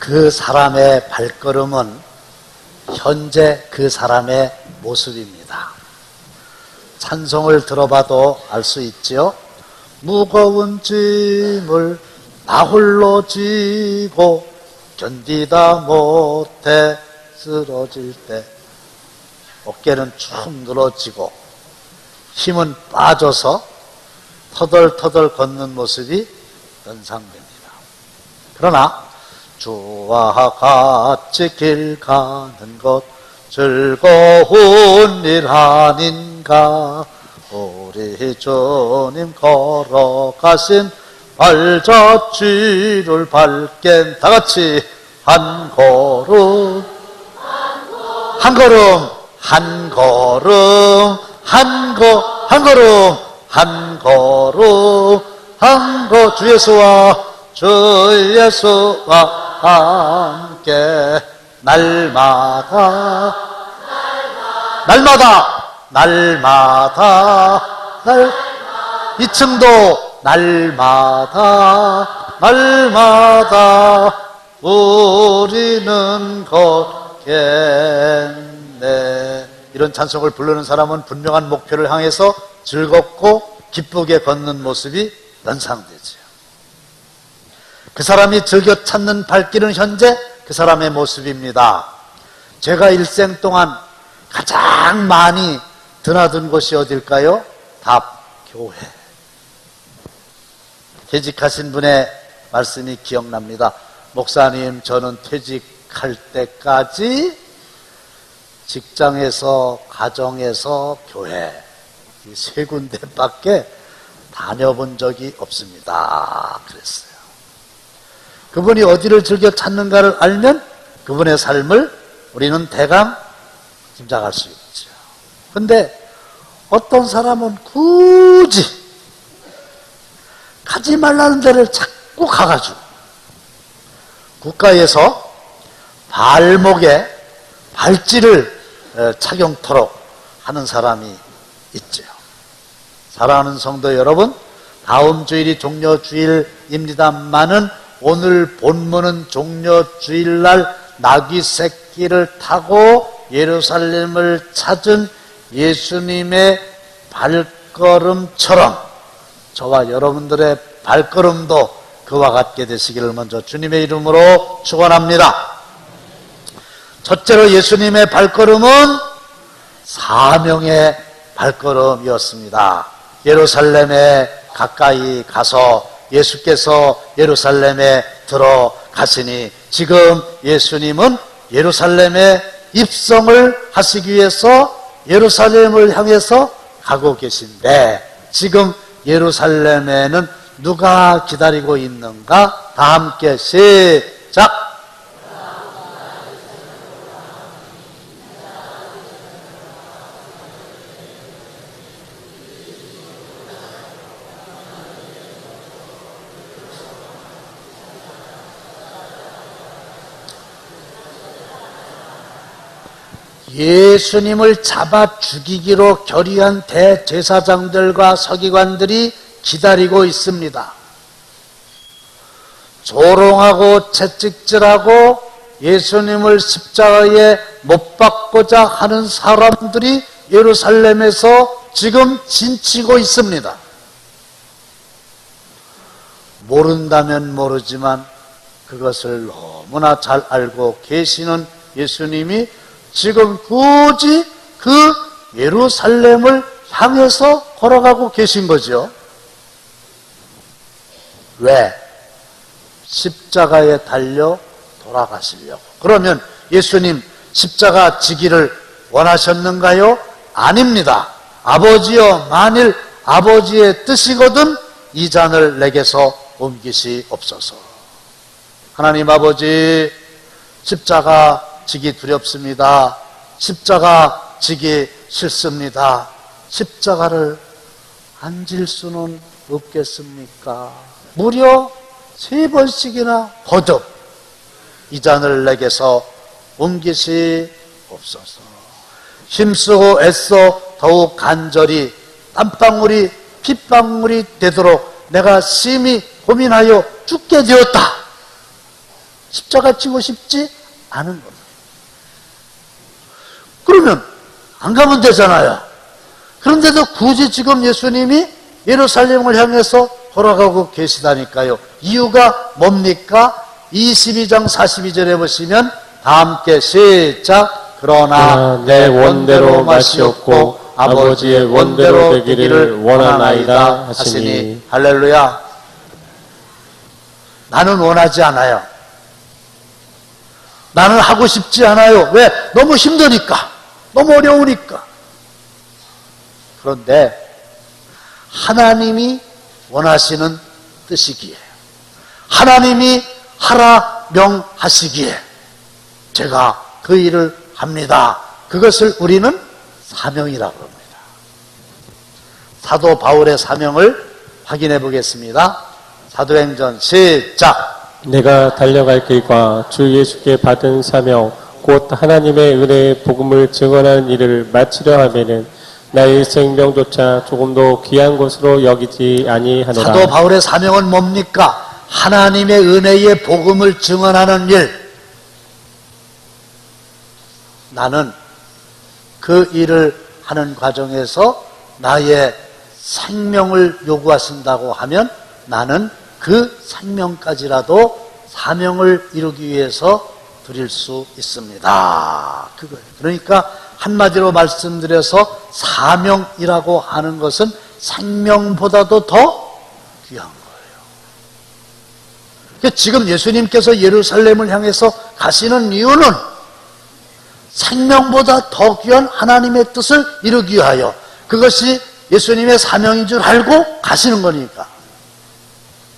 그 사람의 발걸음은 현재 그 사람의 모습입니다. 찬송을 들어봐도 알 수 있지요. 무거운 짐을 나 홀로 지고 견디다 못해 쓰러질 때 어깨는 축 늘어지고 힘은 빠져서 터덜터덜 걷는 모습이 연상됩니다. 그러나 주와 같이 길 가는 것 즐거운 일 아닌가. 우리 주님 걸어가신 발자취를 밟게 다같이 한 걸음 한 걸음 한 걸음 한 걸음 한 걸음 한 거 주 예수와 주 예수와 함께 날마다 이 층도 날마다 우리는 걷겠네. 이런 찬송을 부르는 사람은 분명한 목표를 향해서 즐겁고 기쁘게 걷는 모습이 연상되죠. 그 사람이 즐겨 찾는 발길은 현재 그 사람의 모습입니다. 제가 일생 동안 가장 많이 드나든 곳이 어딜까요? 답, 교회. 퇴직하신 분의 말씀이 기억납니다. 목사님, 저는 퇴직할 때까지 직장에서, 가정에서, 교회 이 세 군데밖에 다녀본 적이 없습니다. 그랬어요. 그분이 어디를 즐겨 찾는가를 알면 그분의 삶을 우리는 대강 짐작할 수 있죠. 근데 어떤 사람은 굳이 가지 말라는 데를 자꾸 가가지고 국가에서 발목에 발찌를 착용토록 하는 사람이 있죠. 사랑하는 성도 여러분, 다음 주일이 종려주일입니다만은 오늘 본문은 종려주일날 나귀 새끼를 타고 예루살렘을 찾은 예수님의 발걸음처럼 저와 여러분들의 발걸음도 그와 같게 되시기를 먼저 주님의 이름으로 축원합니다. 첫째로 예수님의 발걸음은 사명의 발걸음이었습니다. 예루살렘에 가까이 가서 예수께서 예루살렘에 들어가시니 지금 예수님은 예루살렘에 입성을 하시기 위해서 예루살렘을 향해서 가고 계신데 지금 예루살렘에는 누가 기다리고 있는가? 다 함께 시작! 예수님을 잡아 죽이기로 결의한 대제사장들과 서기관들이 기다리고 있습니다. 조롱하고 채찍질하고 예수님을 십자가에 못 박고자 하는 사람들이 예루살렘에서 지금 진치고 있습니다. 모른다면 모르지만 그것을 너무나 잘 알고 계시는 예수님이 지금 굳이 그 예루살렘을 향해서 걸어가고 계신 거죠. 왜? 십자가에 달려 돌아가시려고. 그러면 예수님 십자가 지기를 원하셨는가요? 아닙니다. 아버지여, 만일 아버지의 뜻이거든 이 잔을 내게서 옮기시옵소서. 하나님 아버지, 십자가 지기 두렵습니다. 십자가 지기 싫습니다. 십자가를 안 질 수는 없겠습니까? 무려 3번씩이나 거듭 이 잔을 내게서 옮기시옵소서. 힘쓰고 애써 더욱 간절히 땀방울이 핏방울이 되도록 내가 심히 고민하여 죽게 되었다. 십자가 지고 싶지 않은 겁니다. 그러면 안 가면 되잖아요. 그런데도 굳이 지금 예수님이 예루살렘을 향해서 돌아가고 계시다니까요. 이유가 뭡니까? 22장 42절에 보시면 다 함께 시작. 그러나 내 원대로 마시옵고 아버지의 원대로 되기를 원하나이다 하시니. 할렐루야. 나는 원하지 않아요. 나는 하고 싶지 않아요. 왜? 너무 힘드니까. 너무 어려우니까. 그런데 하나님이 원하시는 뜻이기에, 하나님이 하라 명하시기에 제가 그 일을 합니다. 그것을 우리는 사명이라고 합니다. 사도 바울의 사명을 확인해 보겠습니다. 사도행전 시작. 내가 달려갈 길과 주 예수께 받은 사명 곧 하나님의 은혜의 복음을 증언하는 일을 마치려 하면은 나의 생명조차 조금도 귀한 것으로 여기지 아니하노라. 사도 바울의 사명은 뭡니까? 하나님의 은혜의 복음을 증언하는 일. 나는 그 일을 하는 과정에서 나의 생명을 요구하신다고 하면 나는 그 생명까지라도 사명을 이루기 위해서 드릴 수 있습니다. 그거예요. 그러니까 한마디로 말씀드려서 사명이라고 하는 것은 생명보다도 더 귀한 거예요. 지금 예수님께서 예루살렘을 향해서 가시는 이유는 생명보다 더 귀한 하나님의 뜻을 이루기 위하여, 그것이 예수님의 사명인 줄 알고 가시는 거니까.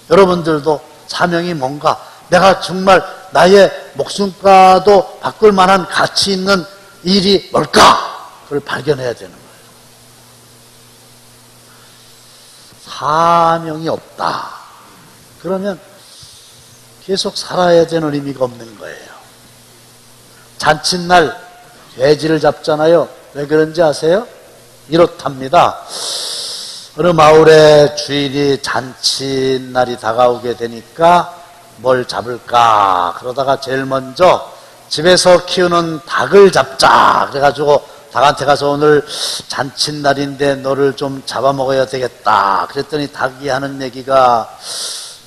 여러분들도 사명이 뭔가, 내가 정말 나의 목숨과도 바꿀 만한 가치 있는 일이 뭘까? 그걸 발견해야 되는 거예요. 사명이 없다. 그러면 계속 살아야 되는 의미가 없는 거예요. 잔칫날 돼지를 잡잖아요. 왜 그런지 아세요? 이렇답니다. 어느 마을의 주일이 잔칫날이 다가오게 되니까 뭘 잡을까? 그러다가 제일 먼저 집에서 키우는 닭을 잡자. 그래가지고 닭한테 가서 오늘 잔칫날인데 너를 좀 잡아먹어야 되겠다. 그랬더니 닭이 하는 얘기가,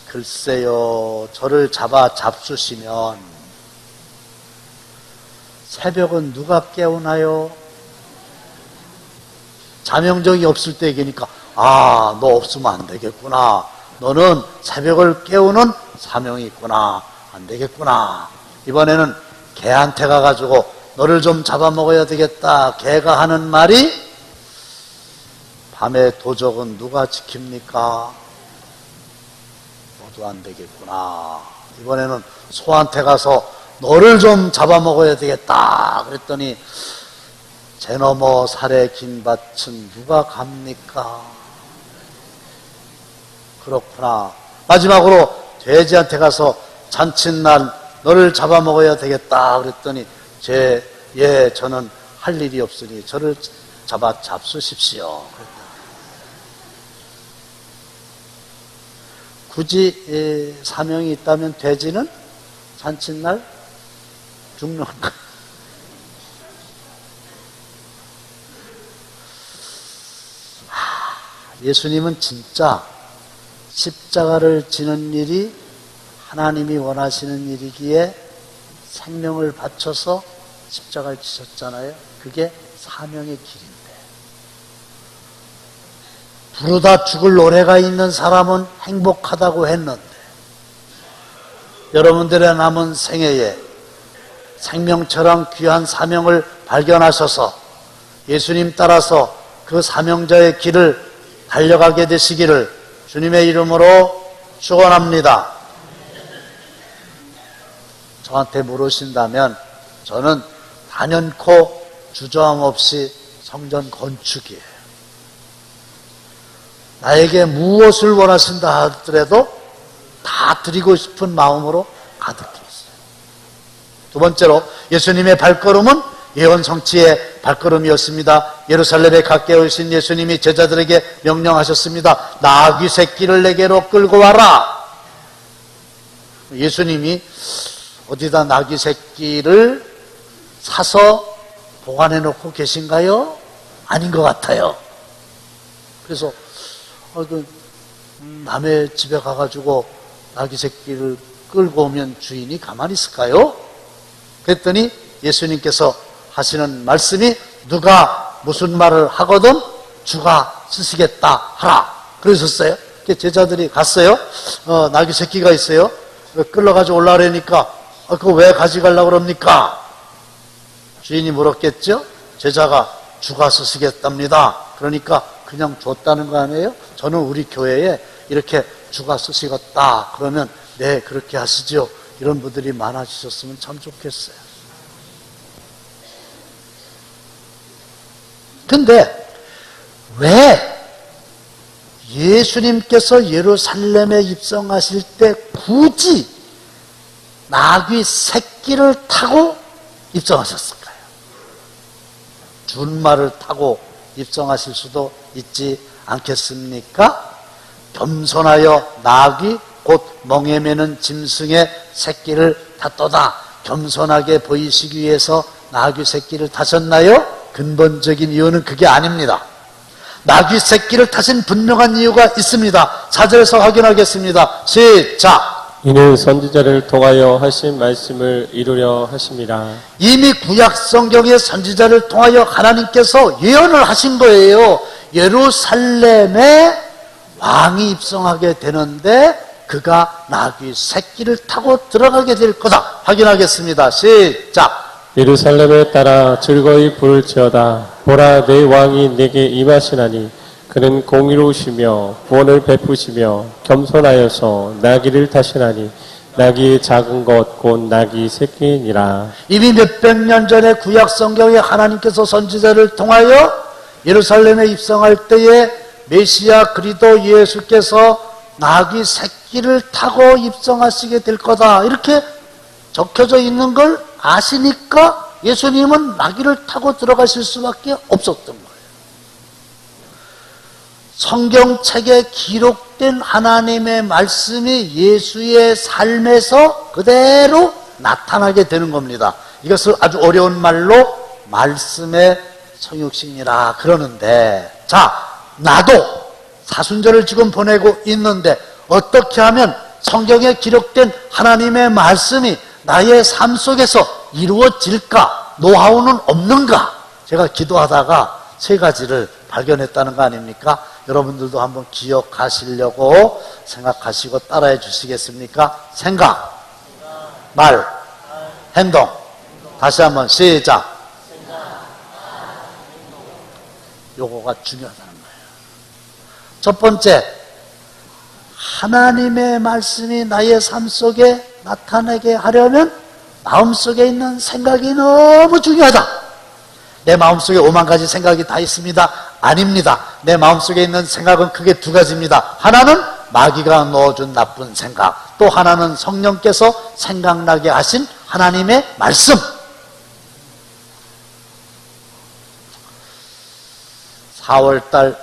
글쎄요, 저를 잡아 잡수시면 새벽은 누가 깨우나요? 자명정이 없을 때 얘기니까, 아, 너 없으면 안 되겠구나. 너는 새벽을 깨우는 사명이 있구나. 안 되겠구나. 이번에는 개한테 가가지고 너를 좀 잡아먹어야 되겠다. 개가 하는 말이, 밤에 도적은 누가 지킵니까? 너도 안 되겠구나. 이번에는 소한테 가서 너를 좀 잡아먹어야 되겠다. 그랬더니 제 너머 살의 긴 밭은 누가 갑니까? 그렇구나. 마지막으로 돼지한테 가서 잔칫날 너를 잡아먹어야 되겠다. 그랬더니 저는 할 일이 없으니 저를 잡아 잡수십시오. 굳이 사명이 있다면 돼지는 잔칫날 죽는 거예요. 예수님은 진짜 십자가를 지는 일이 하나님이 원하시는 일이기에 생명을 바쳐서 십자가를 지셨잖아요. 그게 사명의 길인데, 부르다 죽을 노래가 있는 사람은 행복하다고 했는데, 여러분들의 남은 생애에 생명처럼 귀한 사명을 발견하셔서 예수님 따라서 그 사명자의 길을 달려가게 되시기를 주님의 이름으로 축원합니다. 저한테 물으신다면 저는 단연코 주저함 없이 성전 건축이에요. 나에게 무엇을 원하신다 하더라도 다 드리고 싶은 마음으로 가득해 있어요. 두 번째로 예수님의 발걸음은 예언 성취의 발걸음이었습니다. 예루살렘에 가까이 오신 예수님이 제자들에게 명령하셨습니다. 나귀 새끼를 내게로 끌고 와라. 예수님이 어디다 나귀 새끼를 사서 보관해 놓고 계신가요? 아닌 것 같아요. 그래서 남의 집에 가가지고 나귀 새끼를 끌고 오면 주인이 가만히 있을까요? 그랬더니 예수님께서 하시는 말씀이 누가 무슨 말을 하거든 주가 쓰시겠다 하라 그러셨어요. 제자들이 갔어요. 나귀 새끼가 있어요. 끌러가지고 올라오려니까 그거 왜 가져가려고 그럽니까? 주인이 물었겠죠. 제자가 주가 쓰시겠답니다. 그러니까 그냥 줬다는 거 아니에요? 저는 우리 교회에 이렇게 주가 쓰시겠다 그러면 네 그렇게 하시죠. 이런 분들이 많아지셨으면 참 좋겠어요. 근데 왜 예수님께서 예루살렘에 입성하실 때 굳이 나귀 새끼를 타고 입성하셨을까요? 준말을 타고 입성하실 수도 있지 않겠습니까? 겸손하여 나귀 곧 멍에 매는 짐승의 새끼를 탔도다. 겸손하게 보이시기 위해서 나귀 새끼를 타셨나요? 근본적인 이유는 그게 아닙니다. 나귀 새끼를 타신 분명한 이유가 있습니다. 4절에서 확인하겠습니다. 시작! 이는 선지자를 통하여 하신 말씀을 이루려 하심이라. 이미 구약 성경의 선지자를 통하여 하나님께서 예언을 하신 거예요. 예루살렘에 왕이 입성하게 되는데 그가 나귀 새끼를 타고 들어가게 될 거다. 확인하겠습니다. 시작! 예루살렘에 따라 즐거이 부를지어다. 보라, 내 왕이 내게 임하시나니 그는 공의로우시며 구원을 베푸시며 겸손하여서 나귀를 타시나니 나귀의 작은 것 곧 나귀 새끼니라. 이미 몇백 년 전에 구약 성경에 하나님께서 선지자를 통하여 예루살렘에 입성할 때에 메시아 그리스도 예수께서 나귀 새끼를 타고 입성하시게 될 거다 이렇게 적혀져 있는 걸 아시니까 예수님은 나귀를 타고 들어가실 수밖에 없었던 거예요. 성경책에 기록된 하나님의 말씀이 예수의 삶에서 그대로 나타나게 되는 겁니다. 이것을 아주 어려운 말로 말씀의 성육신이라 그러는데, 자, 나도 사순절을 지금 보내고 있는데 어떻게 하면 성경에 기록된 하나님의 말씀이 나의 삶 속에서 이루어질까? 노하우는 없는가? 제가 기도하다가 세 가지를 발견했다는 거 아닙니까? 여러분들도 한번 기억하시려고 생각하시고 따라해 주시겠습니까? 생각, 말, 행동. 다시 한번 시작. 요거가 중요하다는 거예요. 첫 번째, 하나님의 말씀이 나의 삶 속에 나타나게 하려면 마음속에 있는 생각이 너무 중요하다. 내 마음속에 5만 가지 생각이 다 있습니다. 아닙니다. 내 마음속에 있는 생각은 크게 두 가지입니다. 하나는 마귀가 넣어준 나쁜 생각, 또 하나는 성령께서 생각나게 하신 하나님의 말씀. (4월달)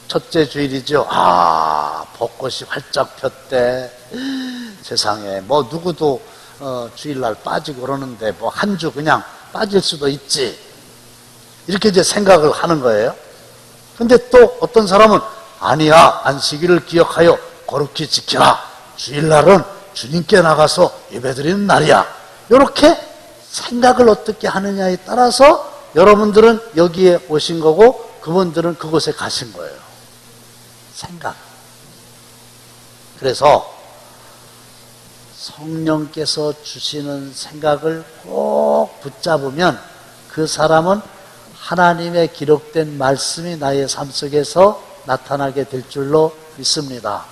첫째 주일이죠. 벚꽃이 활짝 폈대. 세상에 뭐 누구도 주일날 빠지고 그러는데 뭐 한 주 그냥 빠질 수도 있지, 이렇게 이제 생각을 하는 거예요. 근데 또 어떤 사람은 아니야, 안식일을 기억하여 거룩히 지키라, 주일날은 주님께 나가서 예배드리는 날이야, 이렇게 생각을 어떻게 하느냐에 따라서 여러분들은 여기에 오신 거고 그분들은 그곳에 가신 거예요. 생각. 그래서 성령께서 주시는 생각을 꼭 붙잡으면 그 사람은 하나님의 기록된 말씀이 나의 삶 속에서 나타나게 될 줄로 믿습니다.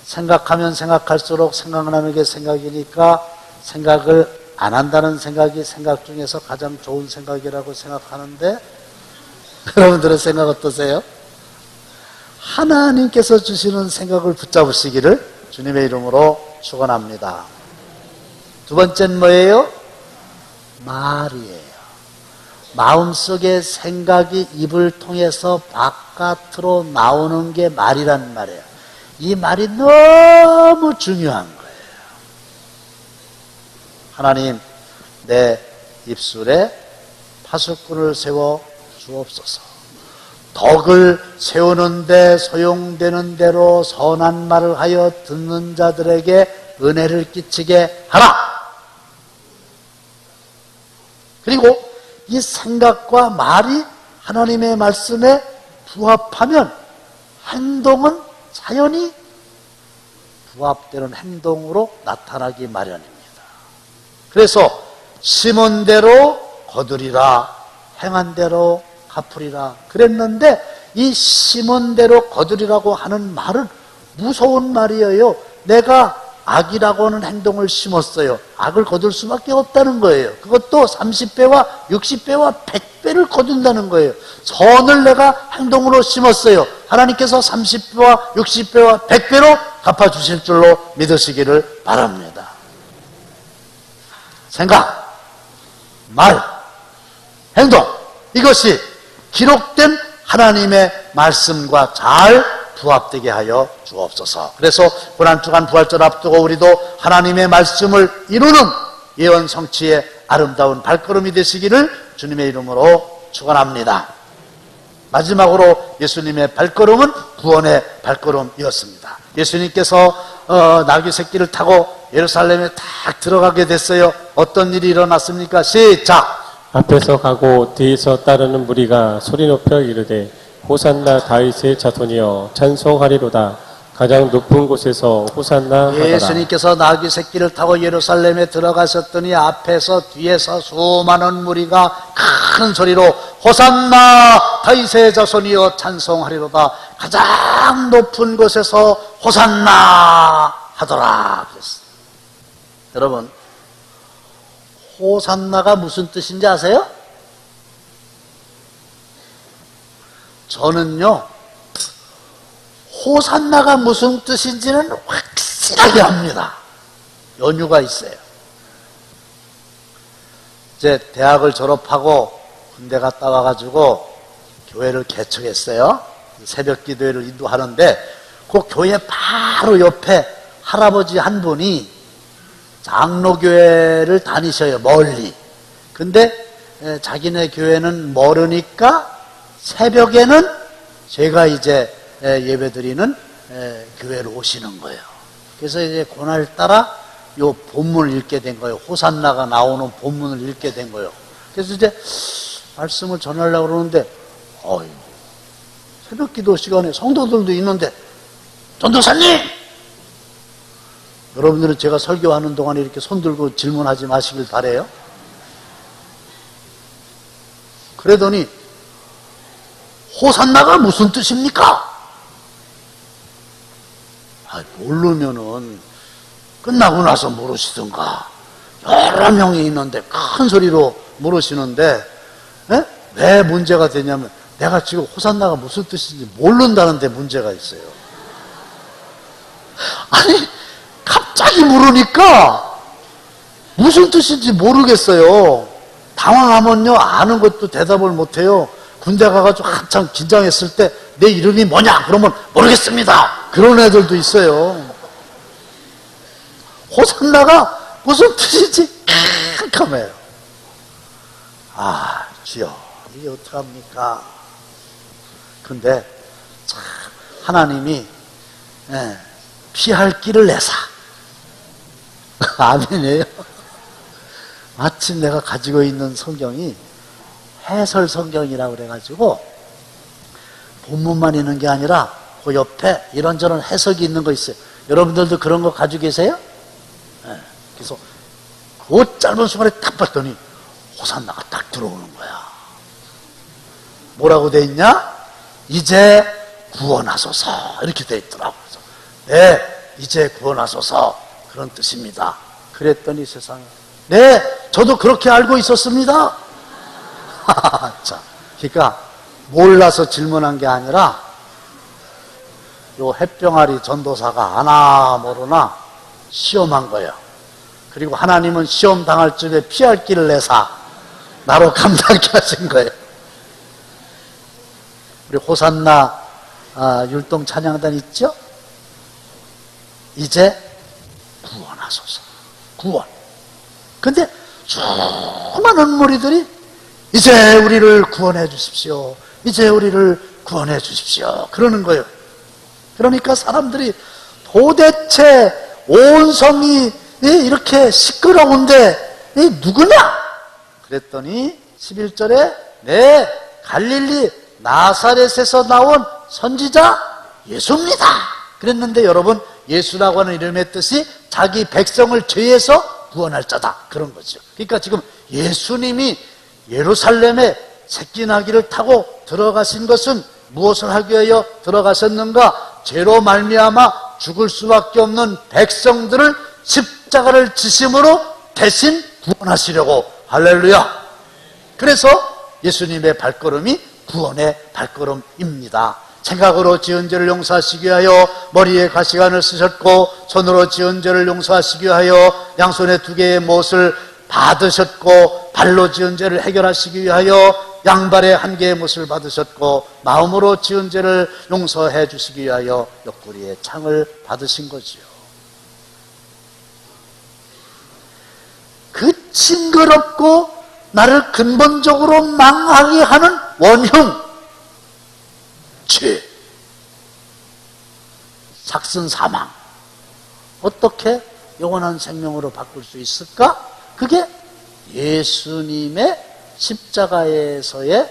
생각하면 생각할수록 생각나는 게 생각이니까 생각을 안 한다는 생각이 생각 중에서 가장 좋은 생각이라고 생각하는데, 여러분들의 생각 어떠세요? 하나님께서 주시는 생각을 붙잡으시기를 주님의 이름으로 축원합니다. 두 번째는 뭐예요? 말이에요. 마음속에 생각이 입을 통해서 바깥으로 나오는 게 말이란 말이에요. 이 말이 너무 중요한 거예요. 하나님, 내 입술에 파수꾼을 세워 주옵소서. 덕을 세우는데 소용되는 대로 선한 말을 하여 듣는 자들에게 은혜를 끼치게 하라. 그리고 이 생각과 말이 하나님의 말씀에 부합하면 행동은 자연히 부합되는 행동으로 나타나기 마련입니다. 그래서 심은 대로 거두리라, 행한 대로 갚으리라 그랬는데, 이 심은 대로 거두리라고 하는 말은 무서운 말이에요. 내가 악이라고 하는 행동을 심었어요. 악을 거둘 수밖에 없다는 거예요. 그것도 30배와 60배와 100배를 거둔다는 거예요. 선을 내가 행동으로 심었어요. 하나님께서 30배와 60배와 100배로 갚아주실 줄로 믿으시기를 바랍니다. 생각, 말, 행동, 이것이 기록된 하나님의 말씀과 잘 부합되게 하여 주옵소서. 그래서 고난주간 부활절 앞두고 우리도 하나님의 말씀을 이루는 예언 성취의 아름다운 발걸음이 되시기를 주님의 이름으로 축원합니다. 마지막으로 예수님의 발걸음은 구원의 발걸음이었습니다. 예수님께서 나귀 새끼를 타고 예루살렘에 딱 들어가게 됐어요. 어떤 일이 일어났습니까? 시작! 앞에서 가고 뒤에서 따르는 무리가 소리 높여 이르되 호산나 다윗의 자손이여 찬송하리로다. 가장 높은 곳에서 호산나 하더라. 예수님께서 나귀 새끼를 타고 예루살렘에 들어가셨더니 앞에서 뒤에서 수많은 무리가 큰 소리로 호산나 다윗의 자손이여 찬송하리로다. 가장 높은 곳에서 호산나 하더라 그랬어요. 여러분, 호산나가 무슨 뜻인지 아세요? 저는요, 호산나가 무슨 뜻인지는 확실하게 합니다. 연유가 있어요. 이제 대학을 졸업하고 군대 갔다 와가지고 교회를 개척했어요. 새벽 기도회를 인도하는데 그 교회 바로 옆에 할아버지 한 분이 장로교회를 다니셔요, 멀리. 근데 자기네 교회는 멀으니까 새벽에는 제가 이제 예배드리는 교회로 오시는 거예요. 그래서 이제 그날따라 요 본문을 읽게 된 거예요. 호산나가 나오는 본문을 읽게 된 거예요. 그래서 이제 말씀을 전하려고 그러는데, 새벽 기도 시간에 성도들도 있는데, 전도사님! 여러분들은 제가 설교하는 동안에 이렇게 손 들고 질문하지 마시길 바라요. 그러더니 호산나가 무슨 뜻입니까? 모르면은 끝나고 나서 물으시던가. 여러 명이 있는데 큰 소리로 물으시는데 왜 문제가 되냐면 내가 지금 호산나가 무슨 뜻인지 모른다는데 문제가 있어요. 아니 갑자기 물으니까 무슨 뜻인지 모르겠어요. 당황하면요 아는 것도 대답을 못해요. 군대 가가지고 한참 긴장했을 때 내 이름이 뭐냐 그러면 모르겠습니다. 그런 애들도 있어요. 호산나가 무슨 뜻인지 깜깜해요. 주여 이게 어떡합니까? 근데 참 하나님이 피할 길을 내사. 아멘이에요. 마침 내가 가지고 있는 성경이 해설 성경이라고 그래가지고 본문만 있는 게 아니라 그 옆에 이런저런 해석이 있는 거 있어요. 여러분들도 그런 거 가지고 계세요? 그래서 그 짧은 순간에 딱 봤더니 호산나가 딱 들어오는 거야. 뭐라고 돼 있냐? 이제 구원하소서 이렇게 돼 있더라고요. 네, 이제 구원하소서 그런 뜻입니다. 그랬더니 세상에 네, 저도 그렇게 알고 있었습니다. 자, 그러니까 몰라서 질문한 게 아니라 요 햇병아리 전도사가 아나 모르나 시험한 거예요. 그리고 하나님은 시험 당할 쯤에 피할 길을 내사 나로 감당케 하신 거예요. 우리 호산나 율동 찬양단 있죠? 이제 구원하소서. 구원. 근데 수많은 무리들이 이제 우리를 구원해 주십시오. 이제 우리를 구원해 주십시오. 그러는 거예요. 그러니까 사람들이 도대체 온 성이 이렇게 시끄러운데 누구냐? 그랬더니 11절에 네, 갈릴리 나사렛에서 나온 선지자 예수입니다. 그랬는데 여러분, 예수라고 하는 이름의 뜻이 자기 백성을 죄에서 구원할 자다, 그런 거죠. 그러니까 지금 예수님이 예루살렘에 새끼나귀를 타고 들어가신 것은 무엇을 하기 위하여 들어가셨는가? 죄로 말미암아 죽을 수밖에 없는 백성들을 십자가를 지심으로 대신 구원하시려고. 할렐루야. 그래서 예수님의 발걸음이 구원의 발걸음입니다. 생각으로 지은 죄를 용서하시기 위하여 머리에 가시관을 쓰셨고, 손으로 지은 죄를 용서하시기 위하여 양손에 2개의 못을 받으셨고, 발로 지은 죄를 해결하시기 위하여 양발에 1개의 못을 받으셨고, 마음으로 지은 죄를 용서해 주시기 위하여 옆구리에 창을 받으신 거지요. 그 징그럽고 나를 근본적으로 망하게 하는 원흉, 죄, 삭슨 사망, 어떻게 영원한 생명으로 바꿀 수 있을까? 그게 예수님의 십자가에서의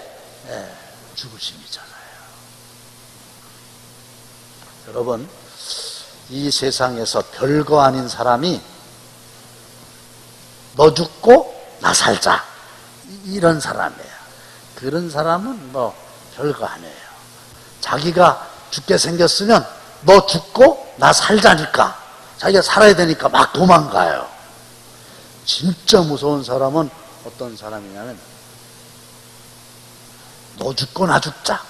죽으심이잖아요. 여러분, 이 세상에서 별거 아닌 사람이 너 죽고 나 살자, 이런 사람이에요. 그런 사람은 뭐 별거 아니에요. 자기가 죽게 생겼으면 너 죽고 나 살자니까, 자기가 살아야 되니까 막 도망가요. 진짜 무서운 사람은 어떤 사람이냐면 너 죽고 나 죽자.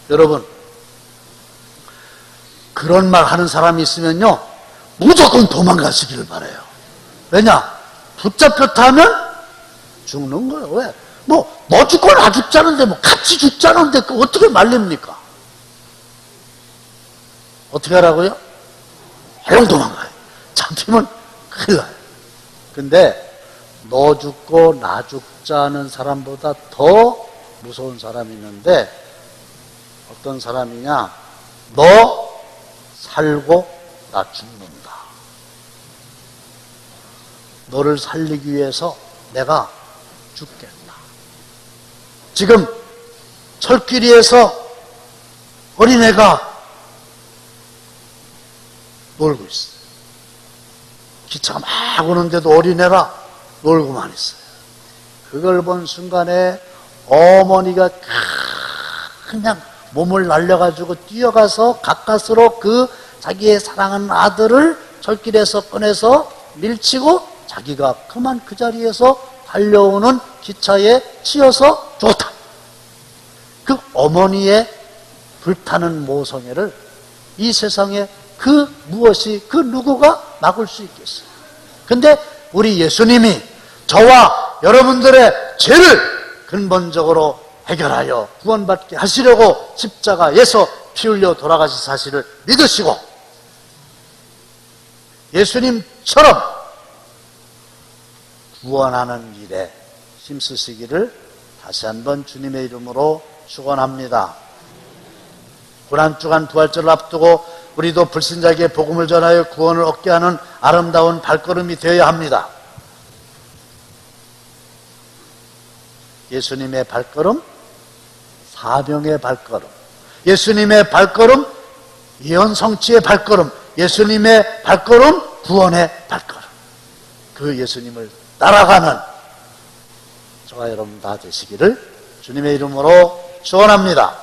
여러분, 그런 말 하는 사람이 있으면요, 무조건 도망가시기를 바라요. 왜냐? 붙잡혔다 하면 죽는 거예요. 왜? 너 죽고 나 죽자는데, 같이 죽자는데, 어떻게 말립니까? 어떻게 하라고요? 얼른 도망가요. 잡히면 큰일 나요. 근데, 너 죽고 나 죽자는 사람보다 더 무서운 사람이 있는데, 어떤 사람이냐? 너 살고 나 죽는다. 너를 살리기 위해서 내가 죽겠다. 지금 철길이에서 어린애가 놀고 있어요. 기차가 막 오는데도 어린애가 놀고만 있어요. 그걸 본 순간에 어머니가 그냥 몸을 날려가지고 뛰어가서 가까스로 그 자기의 사랑하는 아들을 철길에서 꺼내서 밀치고 자기가 그만 그 자리에서 달려오는 기차에 치여서 죽었다. 그 어머니의 불타는 모성애를 이 세상에 그 무엇이, 그 누구가 막을 수 있겠어요? 근데 우리 예수님이 저와 여러분들의 죄를 근본적으로 해결하여 구원받게 하시려고 십자가에서 피 흘려 돌아가신 사실을 믿으시고, 예수님처럼 구원하는 일에 힘쓰시기를 다시 한번 주님의 이름으로 축원합니다. 고난주간 부활절을 앞두고 우리도 불신자에게 복음을 전하여 구원을 얻게 하는 아름다운 발걸음이 되어야 합니다. 예수님의 발걸음, 사명의 발걸음, 예수님의 발걸음, 예언 성취의 발걸음, 예수님의 발걸음, 구원의 발걸음. 그 예수님을 따라가는 저와 여러분 다 되시기를 주님의 이름으로 축원합니다.